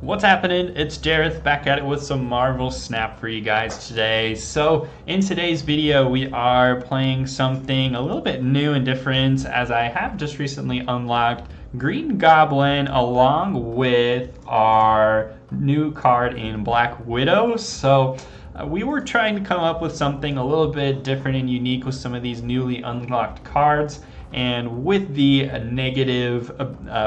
What's happening? It's Jareth back at it with some Marvel Snap for you guys today. So in today's video we are playing something a little bit new and different, as I have just recently unlocked Green Goblin along with our new card in Black Widow. So we were trying to come up with something a little bit different and unique with some of these newly unlocked cards. And with the negative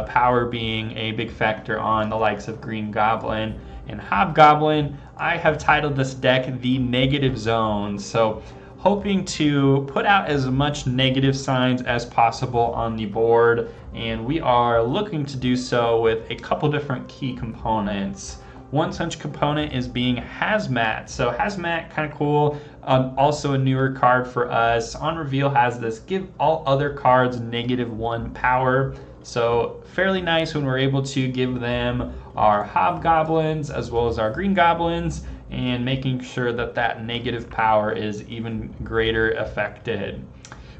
power being a big factor on the likes of Green Goblin and Hobgoblin, I have titled this deck the Negative Zone. So hoping to put out as much negative signs as possible on the board, and we are looking to do so with a couple different key components. One such component is being Hazmat. So Hazmat, kind of cool. Also a newer card for us. On reveal has this give all other cards -1 power. So fairly nice when we're able to give them our Hobgoblins as well as our Green Goblins, and making sure that that negative power is even greater affected.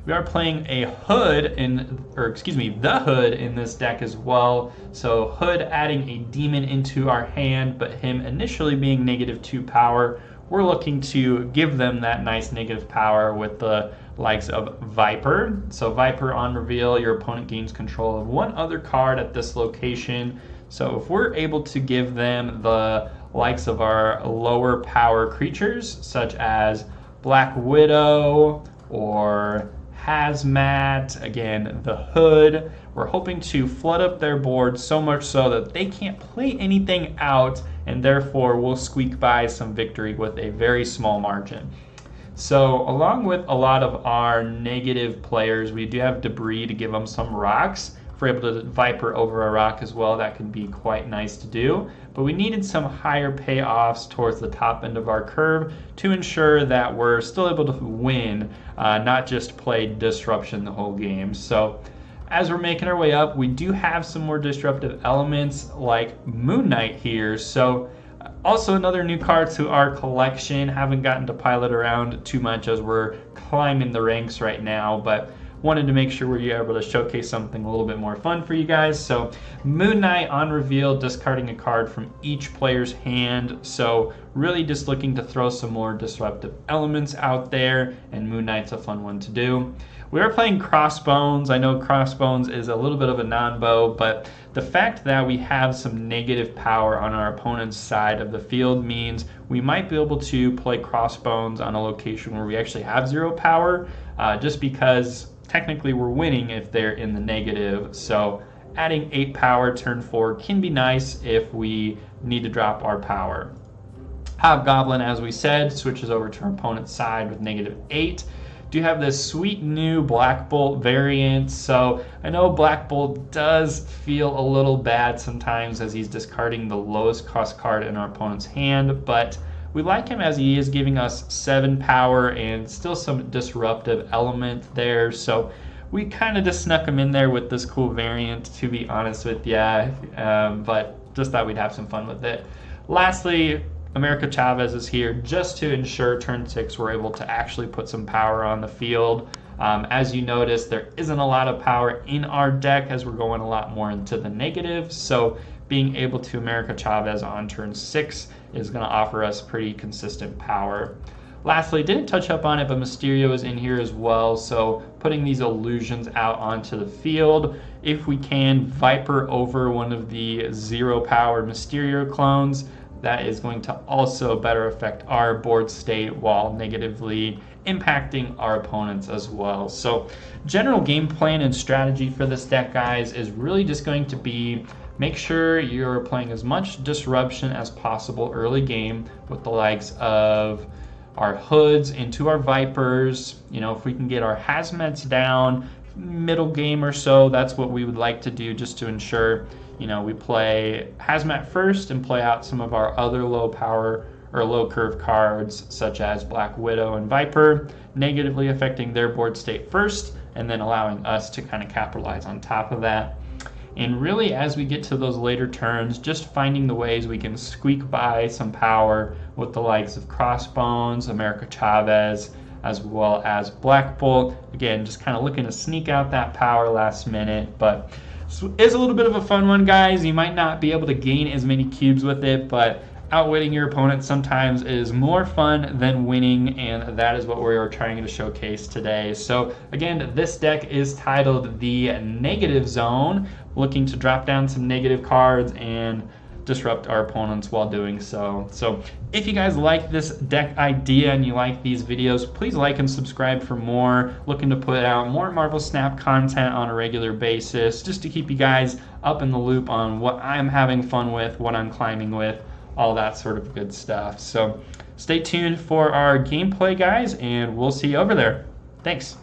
We are playing a Hood the Hood in this deck as well. So Hood adding a demon into our hand, but him initially being -2 power. We're looking to give them that nice negative power with the likes of Viper. So Viper on reveal, your opponent gains control of one other card at this location. So if we're able to give them the likes of our lower power creatures, such as Black Widow or Hazmat, again, the Hood, we're hoping to flood up their board so much so that they can't play anything out, and therefore we'll squeak by some victory with a very small margin. So along with a lot of our negative players, we do have Debris to give them some rocks. If we're able to Viper over a rock as well, that can be quite nice to do. But we needed some higher payoffs towards the top end of our curve to ensure that we're still able to win, not just play disruption the whole game. So as we're making our way up, we do have some more disruptive elements like Moon Knight here. So also another new card to our collection. Haven't gotten to pilot around too much as we're climbing the ranks right now, but wanted to make sure we were able to showcase something a little bit more fun for you guys. So Moon Knight on reveal, discarding a card from each player's hand. So really just looking to throw some more disruptive elements out there, and Moon Knight's a fun one to do. We are playing Crossbones. I know Crossbones is a little bit of a non-bow, but the fact that we have some negative power on our opponent's side of the field means we might be able to play Crossbones on a location where we actually have 0 power, just because technically we're winning if they're in the negative. So adding 8 power turn 4 can be nice if we need to drop our power. Hobgoblin, as we said, switches over to our opponent's side with -8. Do have this sweet new Black Bolt variant. So I know Black Bolt does feel a little bad sometimes as he's discarding the lowest cost card in our opponent's hand, but we like him as he is giving us 7 power and still some disruptive element there. So we kind of just snuck him in there with this cool variant, to be honest with you, but just thought we'd have some fun with it. Lastly, America Chavez is here just to ensure turn 6 we're able to actually put some power on the field. As you notice, there isn't a lot of power in our deck as we're going a lot more into the negative. So being able to America Chavez on turn 6 is going to offer us pretty consistent power. Lastly, didn't touch up on it, but Mysterio is in here as well. So putting these illusions out onto the field. If we can Viper over one of the 0 power Mysterio clones, that is going to also better affect our board state while negatively impacting our opponents as well. So general game plan and strategy for this deck, guys, is really just going to be make sure you're playing as much disruption as possible early game with the likes of our Hoods into our Vipers. You know, if we can get our Hazmats down middle game or so, that's what we would like to do, just to ensure, you know, we play Hazmat first and play out some of our other low power or low curve cards such as Black Widow and Viper, negatively affecting their board state first and then allowing us to kind of capitalize on top of that. And really, as we get to those later turns, just finding the ways we can squeak by some power with the likes of Crossbones, America Chavez, as well as Black Bolt. Again, just kind of looking to sneak out that power last minute, but it's a little bit of a fun one, guys. You might not be able to gain as many cubes with it, but outwitting your opponent sometimes is more fun than winning, and that is what we are trying to showcase today. So again, this deck is titled the Negative Zone, looking to drop down some negative cards and disrupt our opponents while doing so. So if you guys like this deck idea and you like these videos, please like and subscribe for more. Looking to put out more Marvel Snap content on a regular basis, just to keep you guys up in the loop on what I'm having fun with, what I'm climbing with, all that sort of good stuff. So stay tuned for our gameplay, guys, and we'll see you over there. Thanks.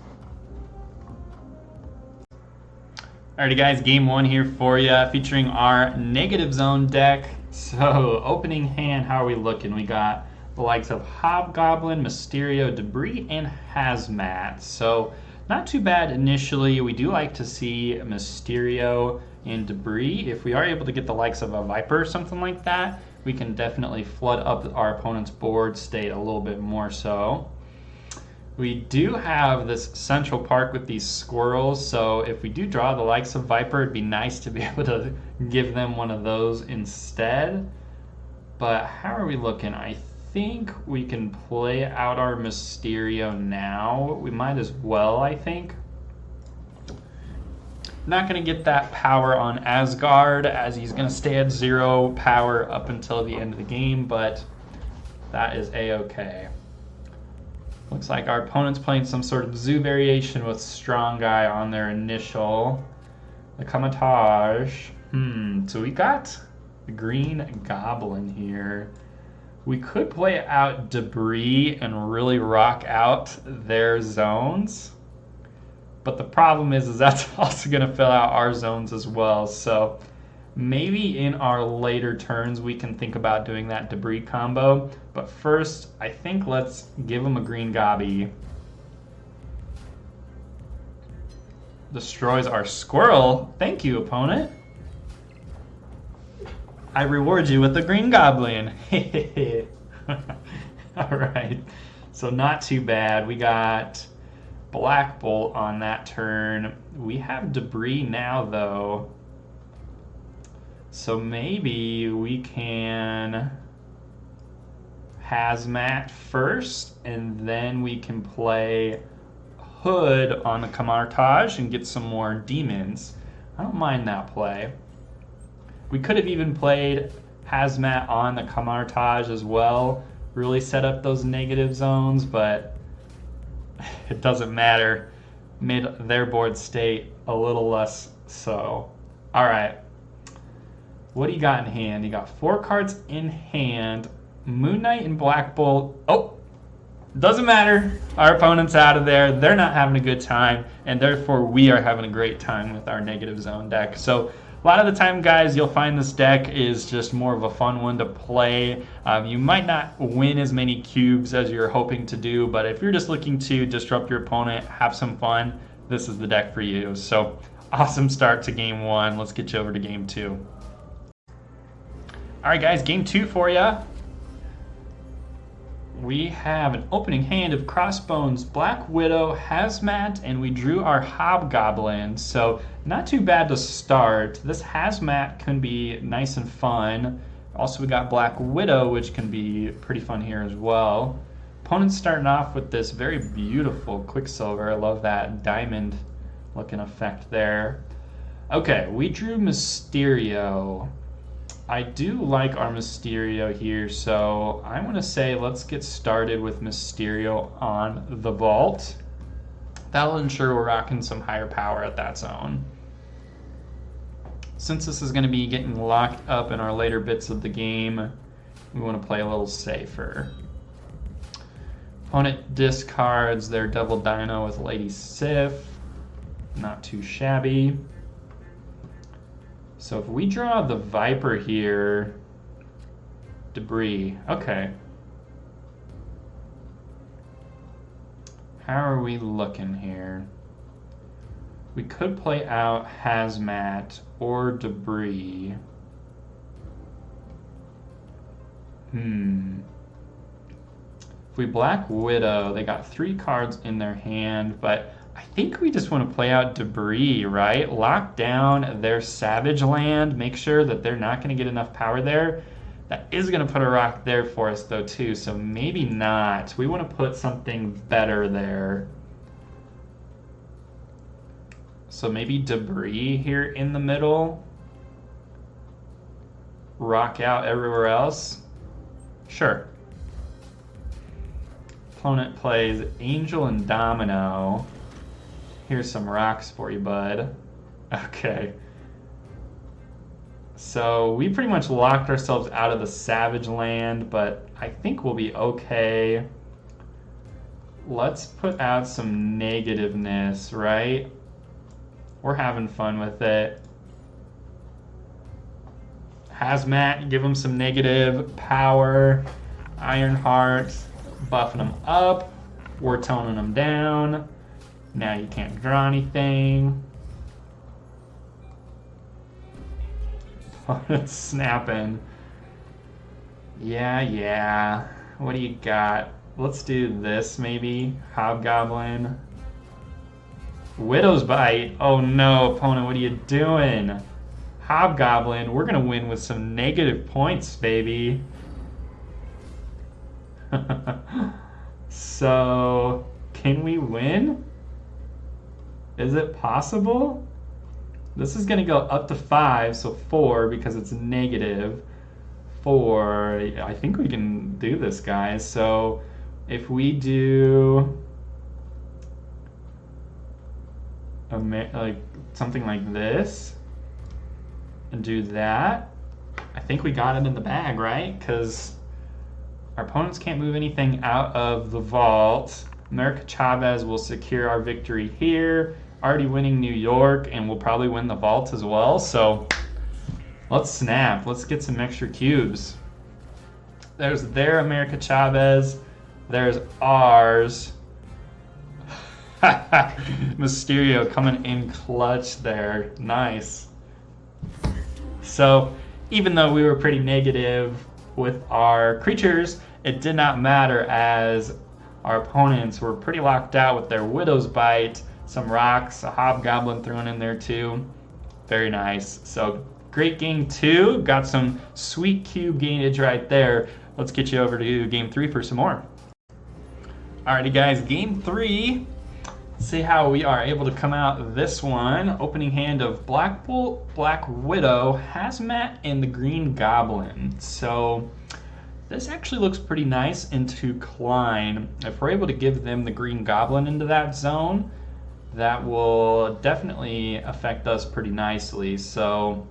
Alrighty, guys, game one here for you, featuring our Negative Zone deck. So opening hand, how are we looking? We got the likes of Hobgoblin, Mysterio, Debris, and Hazmat. So not too bad initially. We do like to see Mysterio and Debris. If we are able to get the likes of a Viper or something like that, we can definitely flood up our opponent's board state a little bit more so. We do have this central park with these squirrels, so if we do draw the likes of Viper, it'd be nice to be able to give them one of those instead. But how are we looking? I think we can play out our Mysterio now. We might as well, I think. Not going to get that power on Asgard, as he's going to stay at 0 power up until the end of the game, but that is a-okay. Looks like our opponent's playing some sort of zoo variation with Strong Guy on their initial. The Kamatage. So we got the Green Goblin here. We could play out Debris and really rock out their zones. But the problem is that's also going to fill out our zones as well. So maybe in our later turns we can think about doing that Debris combo. But first, I think let's give him a Green Gobby. Destroys our Squirrel. Thank you, opponent. I reward you with the Green Goblin. Alright, so not too bad. We got Black Bolt on that turn. We have Debris now, though. So maybe we can Hazmat first, and then we can play Hood on the Camartage and get some more demons. I don't mind that play. We could have even played Hazmat on the Camartage as well, really set up those negative zones, but it doesn't matter. Made their board state a little less so. Alright. What do you got in hand? You got 4 cards in hand. Moon Knight and Black Bolt. Oh! Doesn't matter. Our opponent's out of there. They're not having a good time, and therefore we are having a great time with our Negative Zone deck. So a lot of the time, guys, you'll find this deck is just more of a fun one to play. You might not win as many cubes as you're hoping to do, but if you're just looking to disrupt your opponent, have some fun, this is the deck for you. So awesome start to game 1. Let's get you over to game 2. All right, guys, game 2 for you. We have an opening hand of Crossbones, Black Widow, Hazmat, and we drew our Hobgoblin. So not too bad to start. This Hazmat can be nice and fun. Also, we got Black Widow, which can be pretty fun here as well. Opponent's starting off with this very beautiful Quicksilver. I love that diamond looking effect there. Okay, we drew Mysterio. I do like our Mysterio here, so I want to say let's get started with Mysterio on the vault. That'll ensure we're rocking some higher power at that zone. Since this is going to be getting locked up in our later bits of the game, we want to play a little safer. Opponent discards their Devil Dino with Lady Sif. Not too shabby. So if we draw the Viper here, Debris, okay. How are we looking here? We could play out Hazmat or Debris. If we Black Widow, they got 3 cards in their hand, but I think we just want to play out Debris, right? Lock down their Savage Land, make sure that they're not going to get enough power there. That is going to put a rock there for us, though, too, so maybe not. We want to put something better there. So maybe Debris here in the middle. Rock out everywhere else. Sure. Opponent plays Angel and Domino. Here's some rocks for you, bud. Okay. So we pretty much locked ourselves out of the Savage Land, but I think we'll be okay. Let's put out some negativeness, right? We're having fun with it. Hazmat, give them some negative power. Ironheart, buffing them up. We're toning them down. Now you can't draw anything. It's snapping. Yeah. What do you got? Let's do this maybe. Hobgoblin. Widow's Bite. Oh no, opponent, what are you doing? Hobgoblin, we're gonna win with some negative points, baby. So, can we win? Is it possible? This is gonna go up to 5, so 4 because it's negative. 4, I think we can do this, guys. So, if we do like something like this and do that, I think we got it in the bag, right? Because our opponents can't move anything out of the vault. America Chavez will secure our victory here. Already winning New York, and we'll probably win the vault as well. So let's snap. Let's get some extra cubes. There's their America Chavez. There's ours. Mysterio coming in clutch there. Nice. So even though we were pretty negative with our creatures, it did not matter as our opponents were pretty locked out with their Widow's Bite, some rocks, a Hobgoblin thrown in there too. Very nice. So great game 2. Got some sweet cube gainage right there. Let's get you over to game 3 for some more. Alrighty guys, game 3. See how we are able to come out this one. Opening hand of Black Bolt, Black Widow, Hazmat, and the Green Goblin. So this actually looks pretty nice into Klein. If we're able to give them the Green Goblin into that zone, that will definitely affect us pretty nicely. So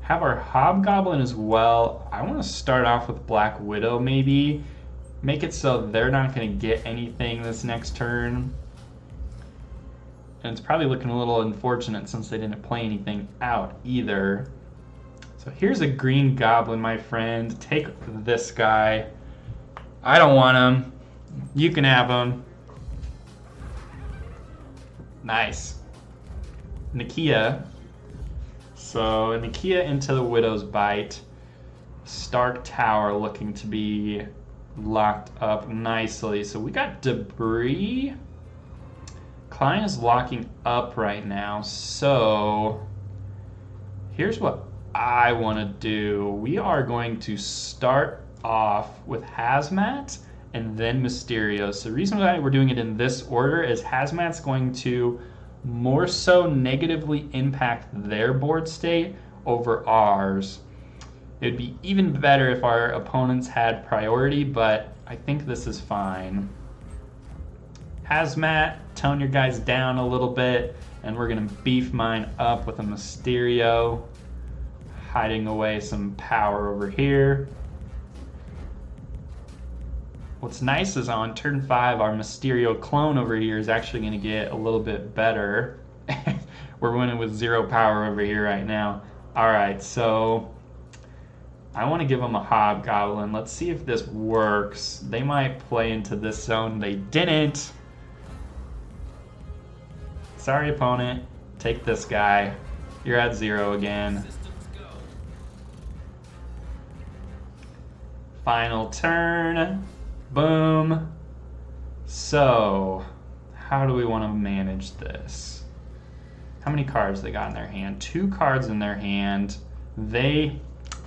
have our Hobgoblin as well. I want to start off with Black Widow maybe. Make it so they're not going to get anything this next turn. And it's probably looking a little unfortunate since they didn't play anything out either. So here's a Green Goblin, my friend. Take this guy. I don't want him. You can have him. Nice. Nakia. So Nakia into the Widow's Bite. Stark Tower looking to be locked up nicely. So we got Debris. Klein is locking up right now, so here's what I want to do. We are going to start off with Hazmat and then Mysterio. So the reason why we're doing it in this order is Hazmat's going to more so negatively impact their board state over ours. It would be even better if our opponents had priority, but I think this is fine. Hazmat, tone your guys down a little bit, and we're going to beef mine up with a Mysterio, hiding away some power over here. What's nice is on turn 5, our Mysterio clone over here is actually going to get a little bit better. We're winning with 0 power over here right now. Alright, so I want to give them a Hobgoblin. Let's see if this works. They might play into this zone. They didn't. Sorry, opponent. Take this guy. You're at 0 again. Final turn. Boom. So, how do we want to manage this? How many cards they got in their hand? 2 cards in their hand. They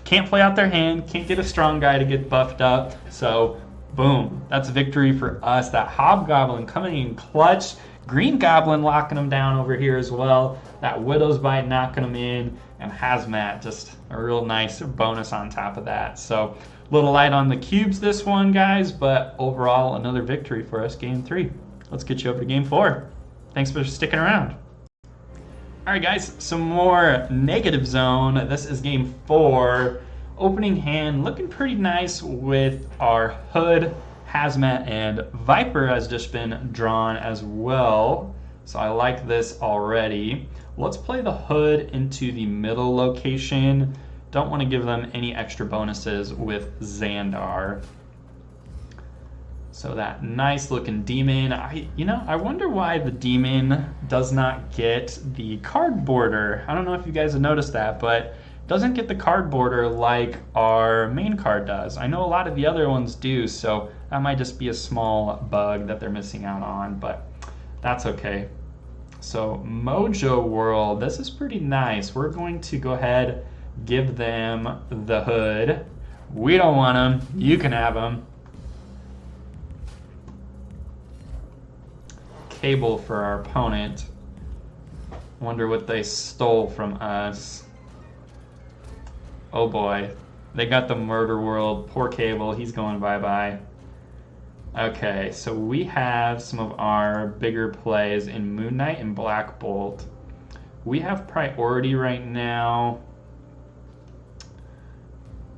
can't play out their hand, can't get a strong guy to get buffed up. So, boom, that's a victory for us. That Hobgoblin coming in clutch. Green Goblin locking him down over here as well. That Widow's Bite knocking him in. And Hazmat, just a real nice bonus on top of that. So, a little light on the cubes this one, guys, but overall, another victory for us, game 3. Let's get you over to game 4. Thanks for sticking around. All right, guys, some more negative zone. This is game 4. Opening hand looking pretty nice with our Hood, Hazmat, and Viper has just been drawn as well. So I like this already. Let's play the Hood into the middle location. Don't want to give them any extra bonuses with Xandar. So that nice looking demon. I wonder why the demon does not get the card border. I don't know if you guys have noticed that, but doesn't get the card border like our main card does. I know a lot of the other ones do, so that might just be a small bug that they're missing out on, but that's okay. So Mojo World, this is pretty nice. We're going to go ahead, give them the Hood. We don't want them. You can have them. Cable for our opponent. Wonder what they stole from us. Oh boy. They got the Murder World. Poor Cable. He's going bye-bye. Okay, so we have some of our bigger plays in Moon Knight and Black Bolt. We have priority right now.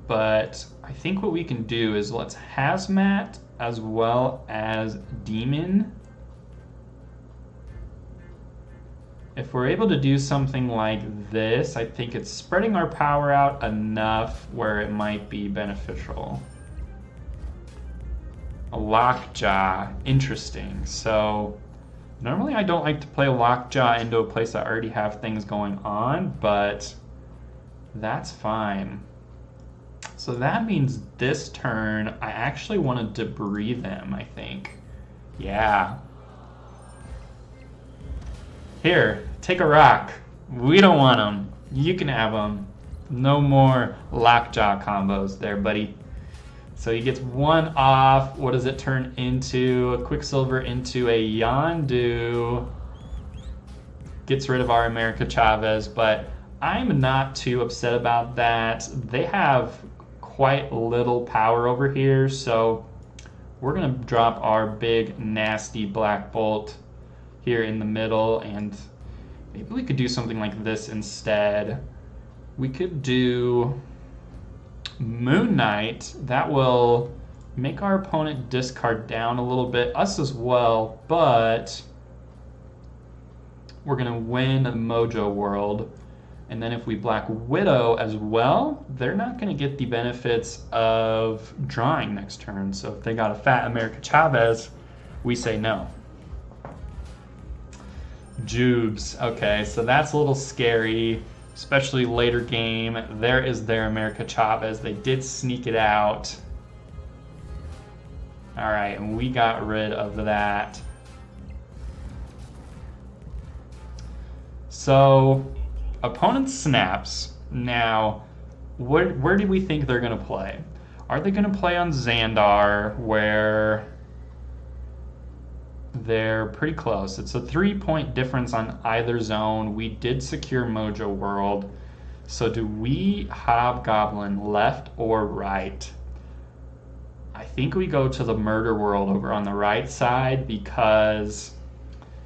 But I think what we can do is let's Hazmat as well as Demon. If we're able to do something like this, I think it's spreading our power out enough where it might be beneficial. A Lockjaw, interesting. So normally I don't like to play Lockjaw into a place I already have things going on, but that's fine. So that means this turn I actually want to debris them, I think. Yeah. Here, take a rock. We don't want them. You can have them. No more Lockjaw combos there, buddy. So he gets 1 off. What does it turn into? A Quicksilver into a Yondu. Gets rid of our America Chavez, but I'm not too upset about that. They have quite little power over here, so we're going to drop our big, nasty Black Bolt here in the middle, and maybe we could do something like this instead. We could do Moon Knight. That will make our opponent discard down a little bit, us as well, but we're going to win Mojo World. And then if we Black Widow as well, they're not going to get the benefits of drawing next turn. So if they got a fat America Chavez, we say no. Jubes. Okay, so that's a little scary, especially later game. There is their America Chavez. They did sneak it out. All right, and we got rid of that. So opponent snaps. Now, where do we think they're going to play? Are they going to play on Xandar, where they're pretty close? It's a 3-point difference on either zone. We did secure Mojo World. So do we Hobgoblin left or right? I think we go to the Murder World over on the right side, because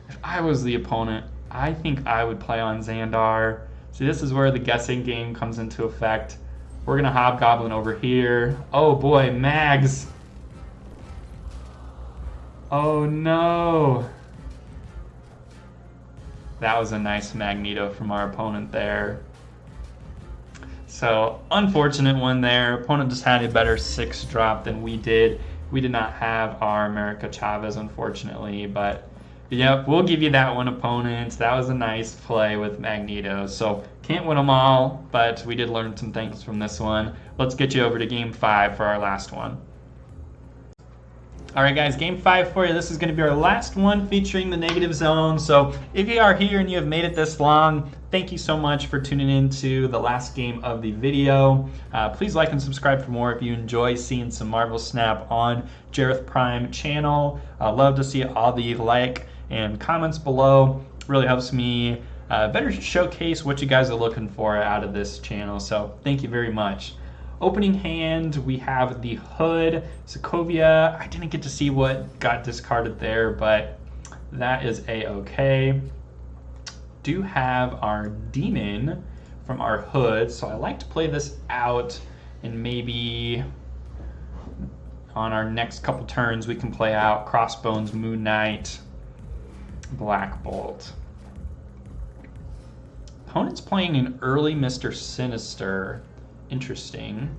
if I was the opponent, I think I would play on Xandar. See, this is where the guessing game comes into effect. We're going to Hobgoblin over here. Oh boy, Mags. Oh no. That was a nice Magneto from our opponent there. So, unfortunate one there. Opponent just had a better 6 drop than we did. We did not have our America Chavez, unfortunately, but yep, we'll give you that one, opponent. That was a nice play with Magneto. So, can't win them all, but we did learn some things from this one. Let's get you over to game 5 for our last one. All right, guys, game 5 for you. This is going to be our last one featuring the negative zone. So if you are here and you have made it this long, thank you so much for tuning in to the last game of the video. Please like and subscribe for more if you enjoy seeing some Marvel Snap on Jareth Prime channel. Love to see all the like and comments below. Really helps me better showcase what you guys are looking for out of this channel. So thank you very much. Opening hand, we have the Hood, Sokovia. I didn't get to see what got discarded there, but that is a-okay. Do have our Demon from our Hood, so I like to play this out, and maybe on our next couple turns we can play out Crossbones, Moon Knight, Black Bolt. Opponent's playing an early Mr. Sinister. Interesting.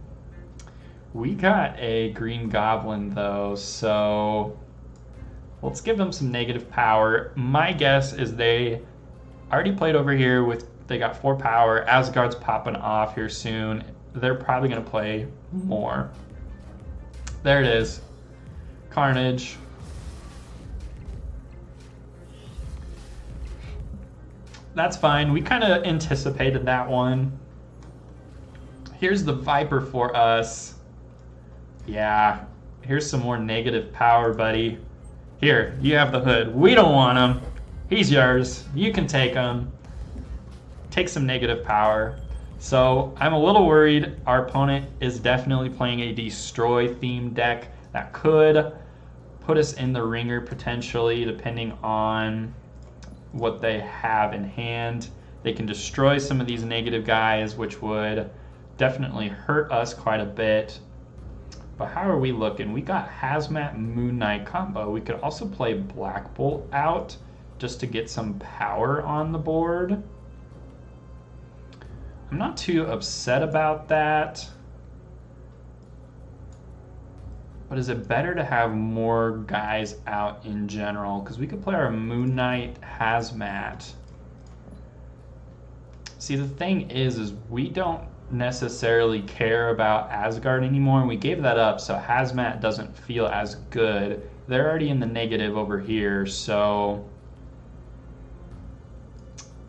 We got a Green Goblin though, so let's give them some negative power. My guess is they already played over here with, they got 4 power. Asgard's popping off here soon. They're probably going to play more. There it is. Carnage. That's fine. We kind of anticipated that one. Here's the Viper for us. Yeah, here's some more negative power, buddy. Here, you have the Hood. We don't want him. He's yours. You can take him. Take some negative power. So I'm a little worried. Our opponent is definitely playing a Destroy themed deck that could put us in the ringer potentially, depending on what they have in hand. They can destroy some of these negative guys, which would definitely hurt us quite a bit. But how are we looking? We got Hazmat Moon Knight combo. We could also play Black Bolt out just to get some power on the board. I'm not too upset about that. But is it better to have more guys out in general? Because we could play our Moon Knight Hazmat. See, the thing is we don't necessarily care about Asgard anymore. We gave that up, so Hazmat doesn't feel as good. They're already in the negative over here, so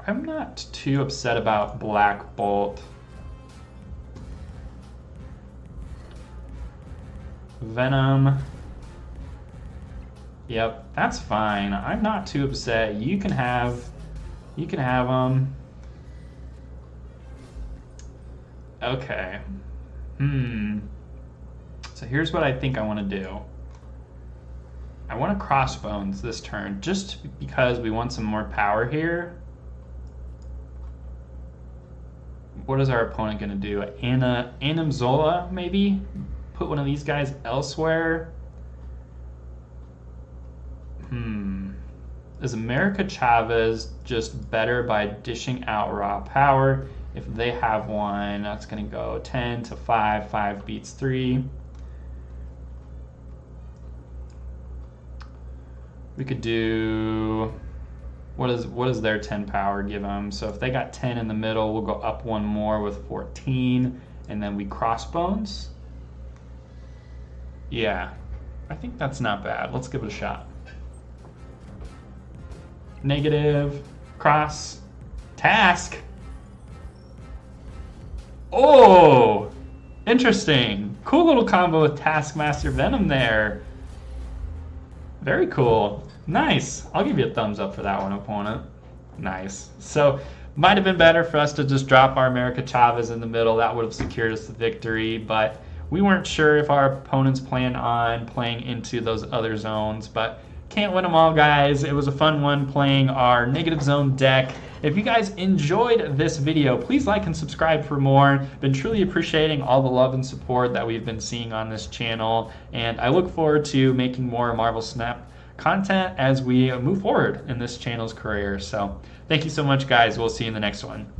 I'm not too upset about Black Bolt. Venom. Yep, that's fine. I'm not too upset. You can have them. Okay. So here's what I think I want to do. I want to Crossbones this turn, just because we want some more power here. What is our opponent going to do? Zola, maybe? Put one of these guys elsewhere? Is America Chavez just better by dishing out raw power? If they have one, that's going to go 10 to 5. 5 beats 3. We could do... What does their 10 power give them? So if they got 10 in the middle, we'll go up one more with 14. And then we Crossbones. Yeah, I think that's not bad. Let's give it a shot. Negative. Cross. Task. Oh, interesting. Cool little combo with Taskmaster Venom there. Very cool. Nice. I'll give you a thumbs up for that one, opponent. Nice. So, might have been better for us to just drop our America Chavez in the middle. That would have secured us the victory, but we weren't sure if our opponents planned on playing into those other zones, but can't win them all, guys. It was a fun one playing our negative zone deck. If you guys enjoyed this video, please like and subscribe for more. Been truly appreciating all the love and support that we've been seeing on this channel, and I look forward to making more Marvel Snap content as we move forward in this channel's career. So thank you so much, guys. We'll see you in the next one.